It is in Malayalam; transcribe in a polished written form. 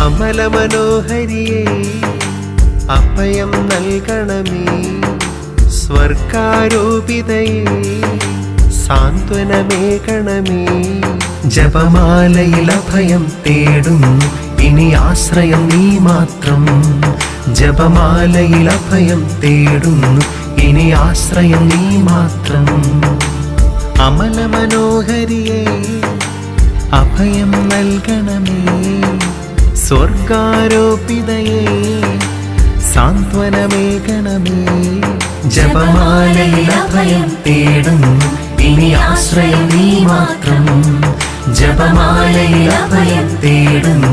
അമലമനോഹരിയേ അഭയം നൽകണമേ. സ്വർഗാരോപിതയേ സാന്ത്വനമേകണമേ. ജപമാലയിൽ അഭയം തേടുന്നു, ഇനി ആശ്രയം നീ മാത്രം. ജപമാലയിൽ അഭയം തേടുന്നു, ഇനി ആശ്രയം നീ മാത്രം. അമലമനോഹരിയേ അഭയം നൽകണമേ. സ്വർഗാരോപിതയേ സാന്ത്വനമേകണമേ. ജപമാലയിൽ അഭയം തേടുന്നു, ഇനി ആശ്രയം നീ മാത്രം. ജപമാലയിൽ അഭയം തേടുന്നു,